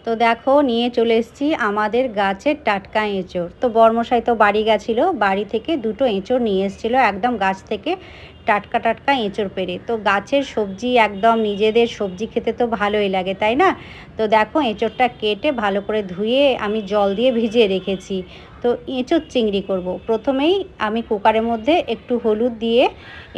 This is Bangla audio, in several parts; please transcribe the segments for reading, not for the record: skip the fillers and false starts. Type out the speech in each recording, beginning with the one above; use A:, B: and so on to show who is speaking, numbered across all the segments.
A: তো দেখো নিয়ে চলে এসেছি আমাদের গাছের টাটকা এঁচোড়। তো বর্মশাই তো বাড়ি গেছিলো, বাড়ি থেকে দুটো এঁচোড় নিয়ে এসেছিলো একদম গাছ থেকে টাটকা টাটকা এঁচোড় পেড়ে। তো গাছের সবজি একদম নিজেদের সবজি খেতে তো ভালোই লাগে, তাই না? তো দেখো এঁচোড়টা কেটে ভালো করে ধুয়ে আমি জল দিয়ে ভিজিয়ে রেখেছি। তো এঁচোড় চিংড়ি করব। প্রথমেই আমি কুকারের মধ্যে একটু হলুদ দিয়ে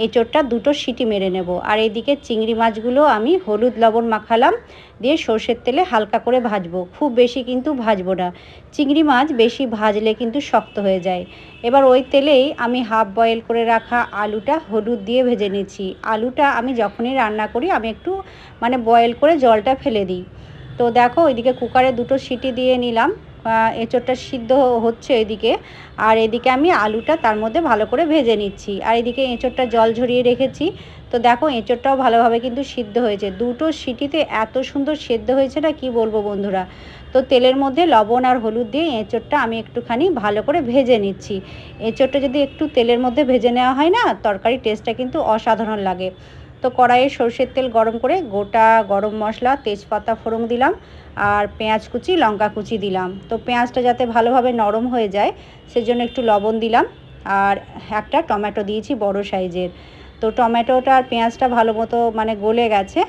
A: এঁচোড়টা দুটো সিটি মেরে নেব। আর এইদিকে চিংড়ি মাছগুলো আমি হলুদ লবণ মাখালাম, দিয়ে সর্ষের তেলে হালকা করে ভাজবো, খুব বেশি কিন্তু ভাজবো না। চিংড়ি মাছ বেশি ভাজলে কিন্তু শক্ত হয়ে যায়। এবার ওই তেলেই আমি হাফ বয়েল করে রাখা আলুটা হলুদ দিয়ে ভেজে নিচ্ছি। আলুটা আমি যখনই রান্না করি আমি একটু বয়েল করে জলটা ফেলে দিই। তো দেখো ওইদিকে কুকারে দুটো সিটি দিয়ে নিলাম, এঁচোড়টা সিদ্ধ হচ্ছে এদিকে। আর এদিকে আমি আলুটা তার মধ্যে ভালো করে ভেজে নিচ্ছি, আর এদিকে এঁচোড়টা জল ঝরিয়ে রেখেছি। তো দেখো এঁচোড়টাও ভালোভাবে কিন্তু সিদ্ধ হয়েছে, দুটো সিটিতে এত সুন্দর সেদ্ধ হয়েছে না কি বলবো বন্ধুরা। তো তেলের মধ্যে লবণ আর হলুদ দিয়ে এঁচোড়টা আমি একটুখানি ভালো করে ভেজে নিচ্ছি। এঁচোড়টা যদি একটু তেলের মধ্যে ভেজে নেওয়া হয় না, তরকারির টেস্টটা কিন্তু অসাধারণ লাগে। তো কড়াইয়ে সরষের তেল গরম করে গোটা গরম মশলা তেজপাতা ফোড়ন দিলাম, আর পেঁয়াজ কুচি লঙ্কা কুচি দিলাম। তো পেঁয়াজটা যাতে ভালোভাবে নরম হয়ে যায় সেজন্য একটু লবণ দিলাম, আর একটা টমেটো দিয়েছি বড় সাইজের। তো টমেটোটা আর পেঁয়াজটা ভালো মতো গলে গেছে।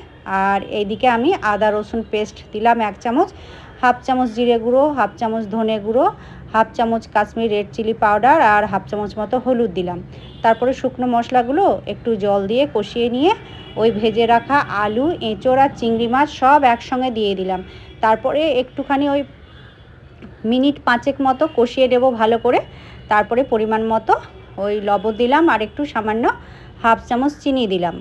A: আর এইদিকে আমি আদা রসুন পেস্ট দিলাম 1 চামচ, হাফ চামচ জিরে গুঁড়ো, হাফ চামচ ধনে গুঁড়ো, হাফ চামচ কাশ্মীরি রেড চিলি পাউডার আর হাফ চামচ মতো হলুদ দিলাম। তারপরে শুকনো মশলাগুলো একটু জল দিয়ে কষিয়ে নিয়ে ওই ভেজে রাখা আলু এঁচোড় আর চিংড়ি মাছ সব একসঙ্গে দিয়ে দিলাম। তারপরে একটুখানি ওই মিনিট 5 মতো কষিয়ে দেবো ভালো করে। তারপরে পরিমাণ মতো ওই লবণ দিলাম, আর একটু সামান্য হাফ চামচ চিনি দিলাম।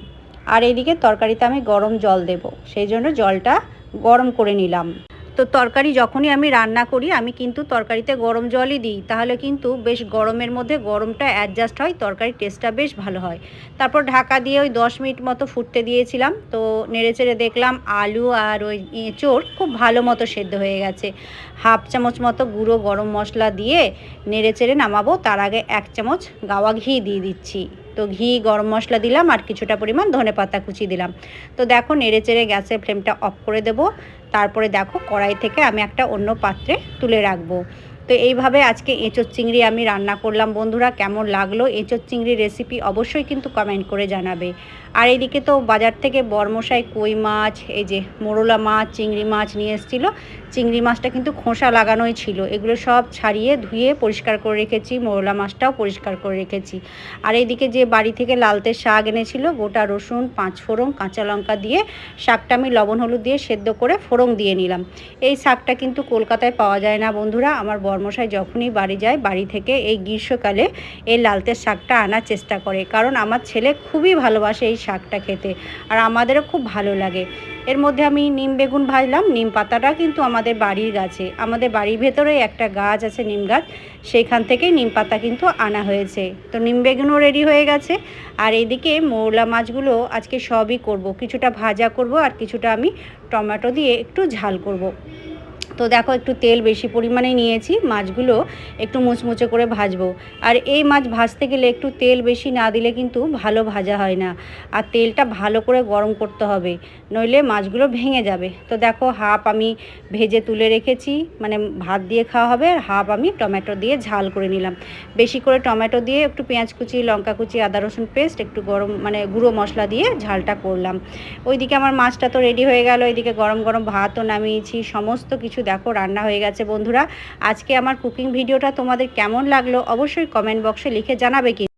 A: আর এইদিকে তরকারিতে আমি গরম জল দেব, সেই জন্য জলটা গরম করে নিলাম। তো তরকারি যখনই আমি রান্না করি আমি কিন্তু তরকারিতে গরম জলই দিই, তাহলে কিন্তু বেশ গরমের মধ্যে গরমটা অ্যাডজাস্ট হয়, তরকারির টেস্টটা বেশ ভালো হয়। তারপর ঢাকা দিয়ে ওই 10 মিনিট মতো ফুটতে দিয়েছিলাম। তো নেড়েচেড়ে দেখলাম আলু আর ওই এঁচোড় খুব ভালো মতো সেদ্ধ হয়ে গেছে। হাফ চামচ মতো গুঁড়ো গরম মশলা দিয়ে নেড়েচেড়ে নামাবো, তার আগে 1 চামচ গাওয়া ঘি দিয়ে দিচ্ছি। তো ঘি গরম মশলা দিলাম আর কিছুটা পরিমাণ ধনেপাতা কুচি দিলাম। তো দেখো নেড়েচেড়ে গ্যাসের ফ্লেমটা অফ করে দেবো। তারপরে দেখো কড়াই থেকে আমি একটা অন্য পাত্রে তুলে রাখবো। তো এইভাবে আজকে এঁচোড় চিংড়ি আমি রান্না করলাম বন্ধুরা। কেমন লাগলো এঁচোড় চিংড়ি রেসিপি অবশ্যই কিন্তু কমেন্ট করে জানাবে। আর এইদিকে তো বাজার থেকে বর্মশাই কই মাছ, এই যে মোরলা মাছ, চিংড়ি মাছ নিয়ে এসেছিলো। চিংড়ি মাছটা কিন্তু খোসা লাগানোই ছিল, এগুলো সব ছাড়িয়ে ধুয়ে পরিষ্কার করে রেখেছি, মোরলা মাছটাও পরিষ্কার করে রেখেছি। আর এইদিকে যে বাড়ি থেকে লালতে শাক এনেছিল, গোটা রসুন 5 ফোড়ন কাঁচা লঙ্কা দিয়ে শাকটা আমি লবণ হলুদ দিয়ে সেদ্ধ করে ফোড়ন দিয়ে নিলাম। এই শাকটা কিন্তু কলকাতায় পাওয়া যায় না বন্ধুরা। আমার বর্মশাই যখনই বাড়ি যায়, বাড়ি থেকে এই গ্রীষ্মকালে এই লালতের শাকটা আনার চেষ্টা করে, কারণ আমার ছেলে খুবই ভালোবাসে এই শাকটা খেতে, আর আমাদেরও খুব ভালো লাগে। এর মধ্যে আমি নিম বেগুন ভাজলাম। নিম পাতাটা কিন্তু আমাদের বাড়ির গাছে, আমাদের বাড়ির ভেতরে একটা গাছ আছে নিম গাছ, সেইখান থেকেই নিম পাতা কিন্তু আনা হয়েছে। তো নিম বেগুনও রেডি হয়ে গেছে। আর এইদিকে মোরলা মাছগুলো আজকে সবই করব, কিছুটা ভাজা করব আর কিছুটা আমি টমেটো দিয়ে একটু ঝাল করব। তো দেখো একটু তেল বেশি পরিমাণে নিয়েছি, মাছগুলো একটু মুচমুচে করে ভাজবো। আর এই মাছ ভাজতে গেলে একটু তেল বেশি না দিলে কিন্তু ভালো ভাজা হয় না, আর তেলটা ভালো করে গরম করতে হবে, নইলে মাছগুলো ভেঙে যাবে। তো দেখো হাফ আমি ভেজে তুলে রেখেছি, ভাত দিয়ে খাওয়া হবে, আর হাফ আমি টমেটো দিয়ে ঝাল করে নিলাম। বেশি করে টমেটো দিয়ে একটু পেঁয়াজ কুচি লঙ্কা কুচি আদা রসুন পেস্ট একটু গরম গুঁড়ো মশলা দিয়ে ঝালটা করলাম। ওইদিকে আমার মাছটা তো রেডি হয়ে গেল, এইদিকে গরম গরম ভাতও নামিয়েছি, সমস্ত কিছু দেখো রান্না হয়ে গেছে বন্ধুরা। আজকে আমার কুকিং ভিডিওটা তোমাদের কেমন লাগলো অবশ্যই কমেন্ট বক্সে লিখে জানাবে কি।